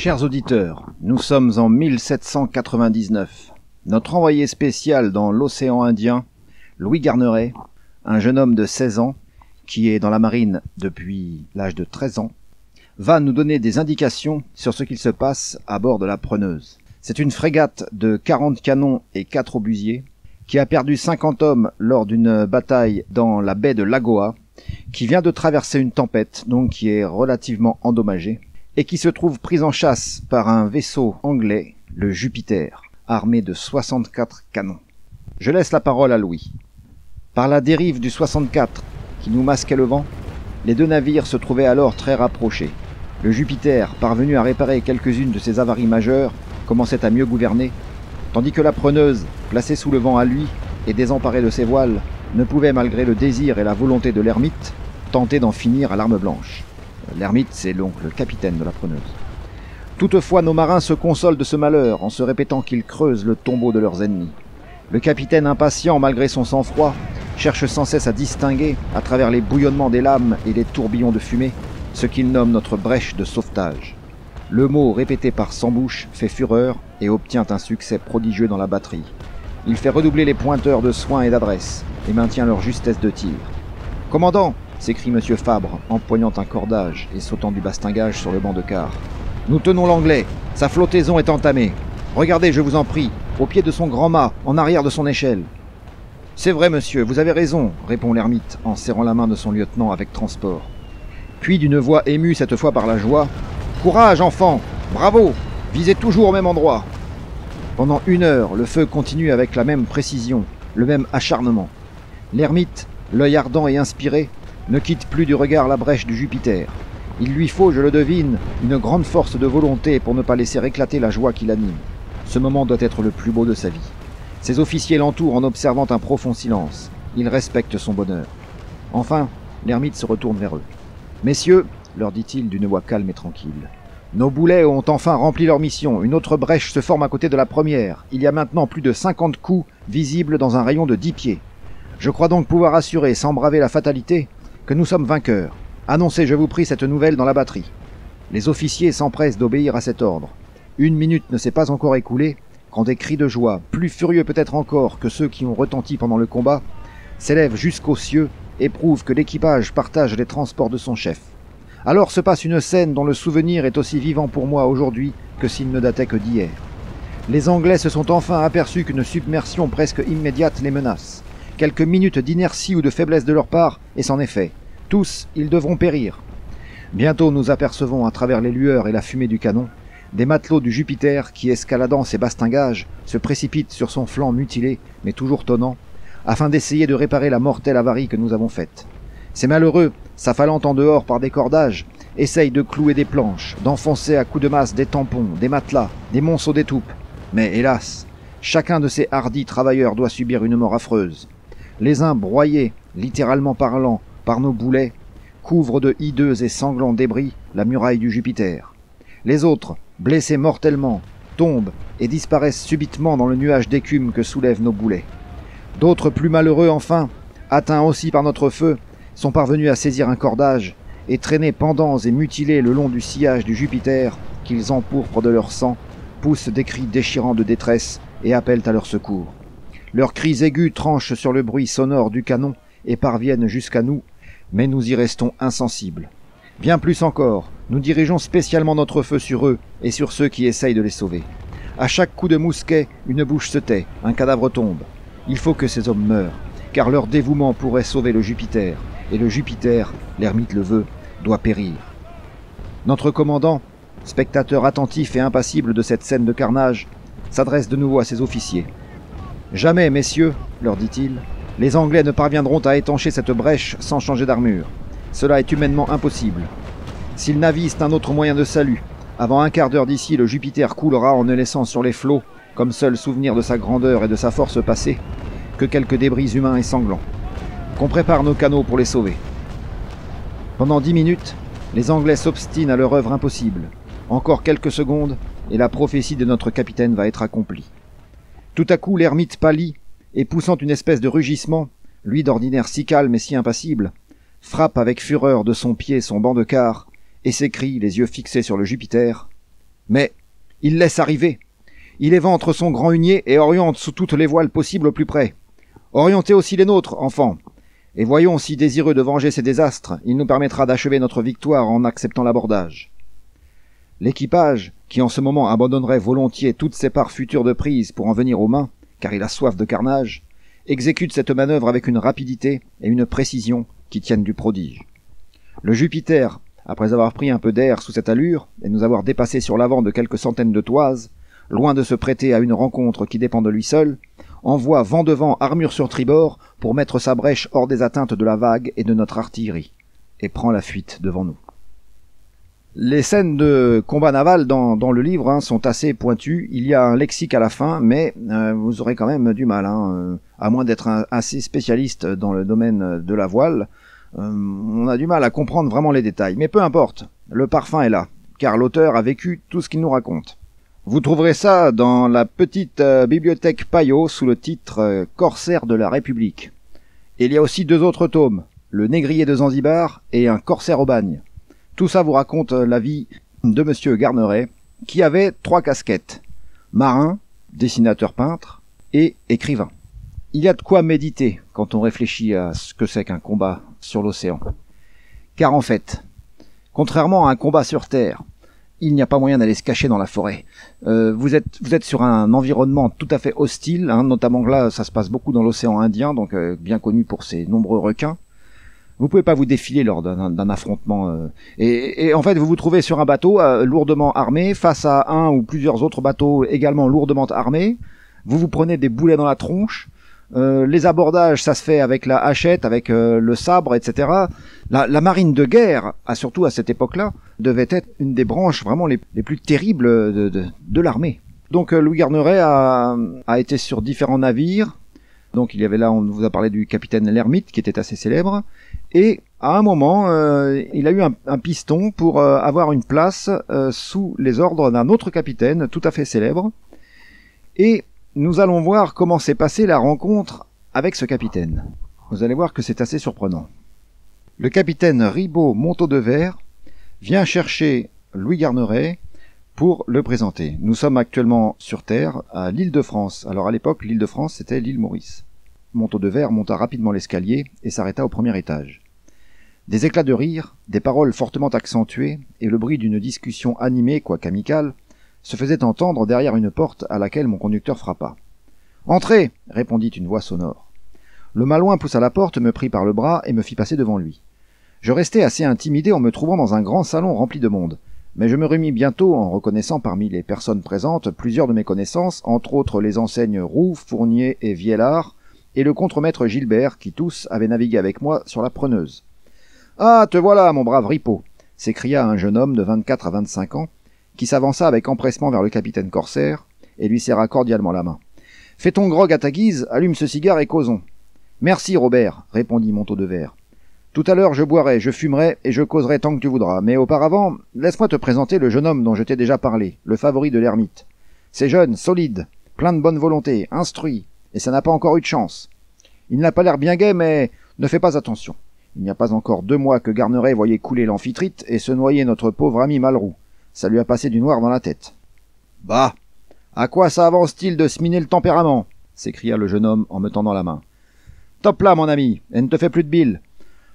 Chers auditeurs, nous sommes en 1799. Notre envoyé spécial dans l'océan Indien, Louis Garneret, un jeune homme de 16 ans, qui est dans la marine depuis l'âge de 13 ans, va nous donner des indications sur ce qu'il se passe à bord de la Preneuse. C'est une frégate de 40 canons et 4 obusiers, qui a perdu 50 hommes lors d'une bataille dans la baie de Lagoa, qui vient de traverser une tempête, donc qui est relativement endommagée, et qui se trouve prise en chasse par un vaisseau anglais, le Jupiter, armé de 64 canons. Je laisse la parole à Louis. Par la dérive du 64, qui nous masquait le vent, les deux navires se trouvaient alors très rapprochés. Le Jupiter, parvenu à réparer quelques-unes de ses avaries majeures, commençait à mieux gouverner, tandis que la Preneuse, placée sous le vent à lui et désemparée de ses voiles, ne pouvait, malgré le désir et la volonté de l'ermite, tenter d'en finir à l'arme blanche. L'ermite, c'est donc le capitaine de la Preneuse. Toutefois, nos marins se consolent de ce malheur en se répétant qu'ils creusent le tombeau de leurs ennemis. Le capitaine, impatient malgré son sang-froid, cherche sans cesse à distinguer, à travers les bouillonnements des lames et les tourbillons de fumée, ce qu'il nomme notre brèche de sauvetage. Le mot, répété par 100 bouches, fait fureur et obtient un succès prodigieux dans la batterie. Il fait redoubler les pointeurs de soin et d'adresse et maintient leur justesse de tir. « Commandant !» s'écrie M. Fabre, empoignant un cordage et sautant du bastingage sur le banc de quart. « Nous tenons l'anglais, sa flottaison est entamée. Regardez, je vous en prie, au pied de son grand mât, en arrière de son échelle. »« C'est vrai, monsieur, vous avez raison, » répond l'ermite, en serrant la main de son lieutenant avec transport. Puis, d'une voix émue cette fois par la joie, « Courage, enfants! Bravo! Visez toujours au même endroit !» Pendant 1 heure, le feu continue avec la même précision, le même acharnement. L'ermite, l'œil ardent et inspiré, ne quitte plus du regard la brèche du Jupiter. Il lui faut, je le devine, une grande force de volonté pour ne pas laisser éclater la joie qui l'anime. Ce moment doit être le plus beau de sa vie. Ses officiers l'entourent en observant un profond silence. Ils respectent son bonheur. Enfin, l'ermite se retourne vers eux. « Messieurs, leur dit-il d'une voix calme et tranquille, nos boulets ont enfin rempli leur mission. Une autre brèche se forme à côté de la première. Il y a maintenant plus de 50 coups visibles dans un rayon de 10 pieds. Je crois donc pouvoir assurer, sans braver la fatalité, que nous sommes vainqueurs. Annoncez, je vous prie, cette nouvelle dans la batterie. » Les officiers s'empressent d'obéir à cet ordre. 1 minute ne s'est pas encore écoulée quand des cris de joie, plus furieux peut-être encore que ceux qui ont retenti pendant le combat, s'élèvent jusqu'aux cieux et prouvent que l'équipage partage les transports de son chef. Alors se passe une scène dont le souvenir est aussi vivant pour moi aujourd'hui que s'il ne datait que d'hier. Les Anglais se sont enfin aperçus qu'une submersion presque immédiate les menace. Quelques minutes d'inertie ou de faiblesse de leur part, et c'en est fait. Tous, ils devront périr. Bientôt nous apercevons, à travers les lueurs et la fumée du canon, des matelots du Jupiter qui, escaladant ses bastingages, se précipitent sur son flanc mutilé, mais toujours tonnant, afin d'essayer de réparer la mortelle avarie que nous avons faite. Ces malheureux, s'affalant en dehors par des cordages, essayent de clouer des planches, d'enfoncer à coups de masse des tampons, des matelas, des monceaux d'étoupe. Mais hélas, chacun de ces hardis travailleurs doit subir une mort affreuse. Les uns broyés, littéralement parlant, par nos boulets, couvrent de hideux et sanglants débris la muraille du Jupiter. Les autres, blessés mortellement, tombent et disparaissent subitement dans le nuage d'écume que soulèvent nos boulets. D'autres plus malheureux, enfin, atteints aussi par notre feu, sont parvenus à saisir un cordage et traînés pendants et mutilés le long du sillage du Jupiter qu'ils empourprent de leur sang, poussent des cris déchirants de détresse et appellent à leur secours. Leurs cris aigus tranchent sur le bruit sonore du canon et parviennent jusqu'à nous, mais nous y restons insensibles. Bien plus encore, nous dirigeons spécialement notre feu sur eux et sur ceux qui essayent de les sauver. À chaque coup de mousquet, une bouche se tait, un cadavre tombe. Il faut que ces hommes meurent, car leur dévouement pourrait sauver le Jupiter, et le Jupiter, l'ermite le veut, doit périr. Notre commandant, spectateur attentif et impassible de cette scène de carnage, s'adresse de nouveau à ses officiers. « Jamais, messieurs, leur dit-il, les Anglais ne parviendront à étancher cette brèche sans changer d'armure. Cela est humainement impossible. S'ils n'avisent un autre moyen de salut, avant un quart d'heure d'ici, le Jupiter coulera en ne laissant sur les flots, comme seul souvenir de sa grandeur et de sa force passée, que quelques débris humains et sanglants. Qu'on prépare nos canaux pour les sauver. » Pendant 10 minutes, les Anglais s'obstinent à leur œuvre impossible. Encore quelques secondes, et la prophétie de notre capitaine va être accomplie. Tout à coup, l'ermite pâlit, et poussant une espèce de rugissement, lui d'ordinaire si calme et si impassible, frappe avec fureur de son pied son banc de quart, et s'écrie, les yeux fixés sur le Jupiter, « Mais il laisse arriver. Il éventre son grand hunier et oriente sous toutes les voiles possibles au plus près. Orientez aussi les nôtres, enfants, et voyons si, désireux de venger ces désastres, il nous permettra d'achever notre victoire en acceptant l'abordage. L'équipage, qui en ce moment abandonnerait volontiers toutes ses parts futures de prise pour en venir aux mains, car il a soif de carnage, exécute cette manœuvre avec une rapidité et une précision qui tiennent du prodige. Le Jupiter, après avoir pris un peu d'air sous cette allure et nous avoir dépassé sur l'avant de quelques centaines de toises, loin de se prêter à une rencontre qui dépend de lui seul, envoie vent devant armure sur tribord pour mettre sa brèche hors des atteintes de la vague et de notre artillerie, et prend la fuite devant nous. Les scènes de combat naval dans le livre sont assez pointues. Il y a un lexique à la fin, mais vous aurez quand même du mal, à moins d'être assez spécialiste dans le domaine de la voile. On a du mal à comprendre vraiment les détails. Mais peu importe, le parfum est là, car l'auteur a vécu tout ce qu'il nous raconte. Vous trouverez ça dans la petite bibliothèque Payot sous le titre Corsaire de la République. Et il y a aussi 2 autres tomes, Le Négrier de Zanzibar et Un corsaire au bagne. Tout ça vous raconte la vie de monsieur Garneret, qui avait 3 casquettes. Marin, dessinateur peintre et écrivain. Il y a de quoi méditer quand on réfléchit à ce que c'est qu'un combat sur l'océan. Car en fait, contrairement à un combat sur Terre, il n'y a pas moyen d'aller se cacher dans la forêt. Vous êtes sur un environnement tout à fait hostile, notamment là, ça se passe beaucoup dans l'océan Indien, donc bien connu pour ses nombreux requins. Vous pouvez pas vous défiler lors d'un affrontement. Et en fait, vous vous trouvez sur un bateau lourdement armé, face à un ou plusieurs autres bateaux également lourdement armés. Vous vous prenez des boulets dans la tronche. Les abordages, ça se fait avec la hachette, avec le sabre, etc. La marine de guerre, surtout à cette époque-là, devait être une des branches vraiment les plus terribles de l'armée. Donc Louis Garneret a été sur différents navires. Donc il y avait là, on vous a parlé du capitaine L'Ermite, qui était assez célèbre. Et à un moment, il a eu un piston pour avoir une place sous les ordres d'un autre capitaine tout à fait célèbre. Et nous allons voir comment s'est passée la rencontre avec ce capitaine. Vous allez voir que c'est assez surprenant. Le capitaine Ribaud Montaut-de-Vert vient chercher Louis Garneret pour le présenter. Nous sommes actuellement sur Terre, à l'île de France. Alors à l'époque, l'île de France, c'était l'île Maurice. Montaut-de-Vert monta rapidement l'escalier et s'arrêta au premier étage. Des éclats de rire, des paroles fortement accentuées et le bruit d'une discussion animée, quoique amicale, se faisaient entendre derrière une porte à laquelle mon conducteur frappa. « Entrez !» répondit une voix sonore. Le malouin poussa la porte, me prit par le bras et me fit passer devant lui. Je restai assez intimidé en me trouvant dans un grand salon rempli de monde, mais je me remis bientôt en reconnaissant parmi les personnes présentes plusieurs de mes connaissances, entre autres les enseignes Roux, Fournier et Viellard, et le contremaître Gilbert, qui tous avaient navigué avec moi sur la Preneuse. « Ah, te voilà, mon brave Ripaud !» s'écria un jeune homme de 24 à 25 ans, qui s'avança avec empressement vers le capitaine corsaire, et lui serra cordialement la main. « Fais ton grog à ta guise, allume ce cigare et causons. »« Merci, Robert, » répondit Montaut-de-Vert. « Tout à l'heure je boirai, je fumerai et je causerai tant que tu voudras, mais auparavant, laisse-moi te présenter le jeune homme dont je t'ai déjà parlé, le favori de l'ermite. C'est jeune, solide, plein de bonne volonté, instruit, et ça n'a pas encore eu de chance. Il n'a pas l'air bien gai, mais ne fais pas attention. Il n'y a pas encore 2 mois que Garneret voyait couler l'Amphitrite et se noyer notre pauvre ami Malroux. Ça lui a passé du noir dans la tête. « Bah, à quoi ça avance-t-il de se miner le tempérament ?» s'écria le jeune homme en me tendant la main. « Top là, mon ami, et ne te fais plus de bile.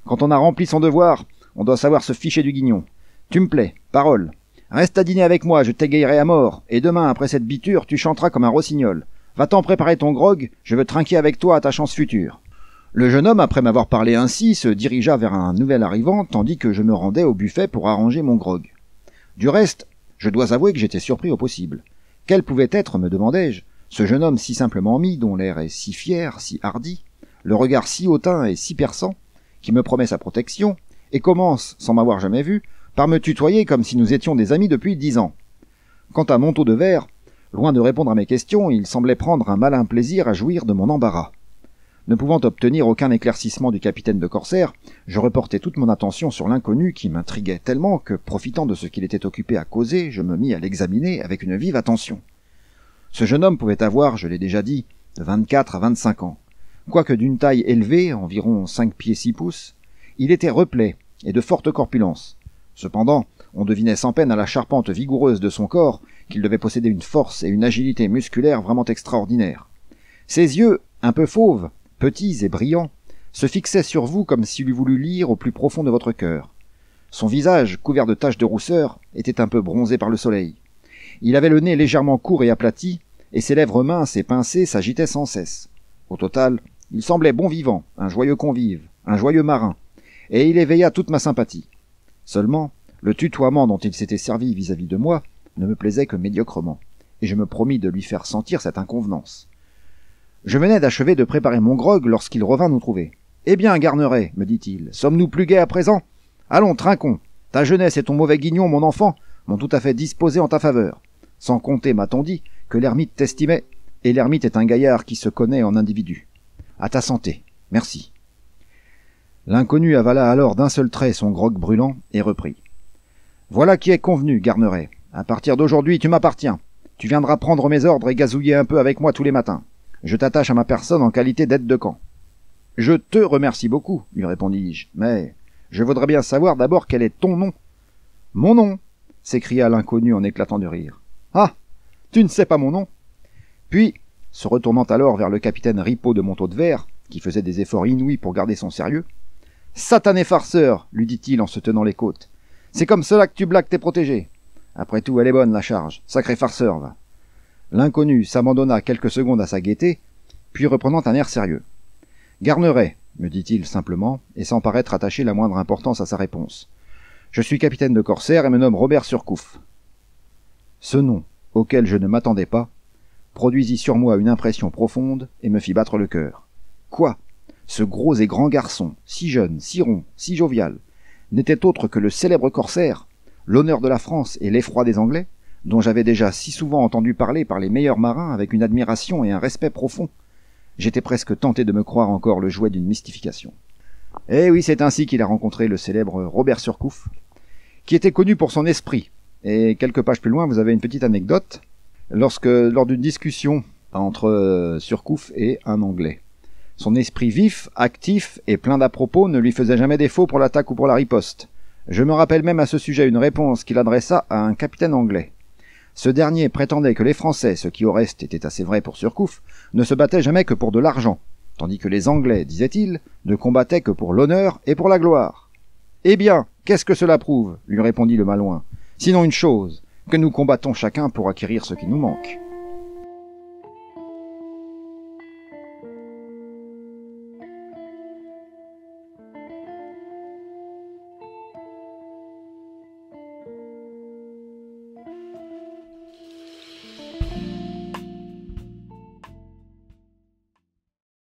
Quand on a rempli son devoir, on doit savoir se ficher du guignon. Tu me plais, parole. Reste à dîner avec moi, je t'égayerai à mort, et demain, après cette biture, tu chanteras comme un rossignol. Va-t'en préparer ton grog, je veux trinquer avec toi à ta chance future. » Le jeune homme, après m'avoir parlé ainsi, se dirigea vers un nouvel arrivant, tandis que je me rendais au buffet pour arranger mon grog. Du reste, je dois avouer que j'étais surpris au possible. Quel pouvait être, me demandai-je, ce jeune homme si simplement mis, dont l'air est si fier, si hardi, le regard si hautain et si perçant, qui me promet sa protection, et commence, sans m'avoir jamais vu, par me tutoyer comme si nous étions des amis depuis 10 ans. Quant à Montaut-de-Vert, loin de répondre à mes questions, il semblait prendre un malin plaisir à jouir de mon embarras. Ne pouvant obtenir aucun éclaircissement du capitaine de corsaire, je reportai toute mon attention sur l'inconnu qui m'intriguait tellement que, profitant de ce qu'il était occupé à causer, je me mis à l'examiner avec une vive attention. Ce jeune homme pouvait avoir, je l'ai déjà dit, de 24 à 25 ans. Quoique d'une taille élevée, environ 5 pieds 6 pouces, il était replet et de forte corpulence. Cependant, On devinait sans peine à la charpente vigoureuse de son corps qu'il devait posséder une force et une agilité musculaire vraiment extraordinaires. Ses yeux, un peu fauves, petits et brillants, se fixaient sur vous comme s'il eût voulu lire au plus profond de votre cœur. Son visage, couvert de taches de rousseur, était un peu bronzé par le soleil. Il avait le nez légèrement court et aplati, et ses lèvres minces et pincées s'agitaient sans cesse. Au total, il semblait bon vivant, un joyeux convive, un joyeux marin, et il éveilla toute ma sympathie. Seulement, le tutoiement dont il s'était servi vis-à-vis de moi ne me plaisait que médiocrement, et je me promis de lui faire sentir cette inconvenance. Je venais d'achever de préparer mon grog lorsqu'il revint nous trouver. « Eh bien, Garneret, me dit-il, sommes-nous plus gais à présent ? Allons, trinquons. Ta jeunesse et ton mauvais guignon, mon enfant, m'ont tout à fait disposé en ta faveur. Sans compter, m'a-t-on dit, que l'ermite t'estimait, et l'ermite est un gaillard qui se connaît en individu. À ta santé. Merci. » L'inconnu avala alors d'un seul trait son grog brûlant et reprit. « Voilà qui est convenu, Garneret. À partir d'aujourd'hui, tu m'appartiens. Tu viendras prendre mes ordres et gazouiller un peu avec moi tous les matins. Je t'attache à ma personne en qualité d'aide de camp. »« Je te remercie beaucoup, lui répondis-je, mais je voudrais bien savoir d'abord quel est ton nom. »« Mon nom » s'écria l'inconnu en éclatant de rire. « Ah, tu ne sais pas mon nom ?» Puis, se retournant alors vers le capitaine Ripaud de Montaut-de-Vert, qui faisait des efforts inouïs pour garder son sérieux, « Satané farceur, lui dit-il en se tenant les côtes. C'est comme cela que tu blagues tes protégés. Après tout, elle est bonne, la charge. Sacré farceur, va. » L'inconnu s'abandonna quelques secondes à sa gaieté, puis reprenant un air sérieux. « Garneret, me dit-il simplement, et sans paraître attacher la moindre importance à sa réponse. Je suis capitaine de corsaire et me nomme Robert Surcouf. » Ce nom, auquel je ne m'attendais pas, produisit sur moi une impression profonde et me fit battre le cœur. Quoi ? Ce gros et grand garçon, si jeune, si rond, si jovial, n'était autre que le célèbre corsaire, l'honneur de la France et l'effroi des Anglais, dont j'avais déjà si souvent entendu parler par les meilleurs marins avec une admiration et un respect profond. J'étais presque tenté de me croire encore le jouet d'une mystification. Eh oui, c'est ainsi qu'il a rencontré le célèbre Robert Surcouf, qui était connu pour son esprit. Et quelques pages plus loin, vous avez une petite anecdote, lors d'une discussion entre Surcouf et un Anglais. Son esprit vif, actif et plein d'à-propos ne lui faisait jamais défaut pour l'attaque ou pour la riposte. Je me rappelle même à ce sujet une réponse qu'il adressa à un capitaine anglais. Ce dernier prétendait que les Français, ce qui au reste était assez vrai pour Surcouf, ne se battaient jamais que pour de l'argent, tandis que les Anglais, disait-il, ne combattaient que pour l'honneur et pour la gloire. « Eh bien, qu'est-ce que cela prouve ?» lui répondit le malouin. « Sinon une chose, que nous combattons chacun pour acquérir ce qui nous manque. »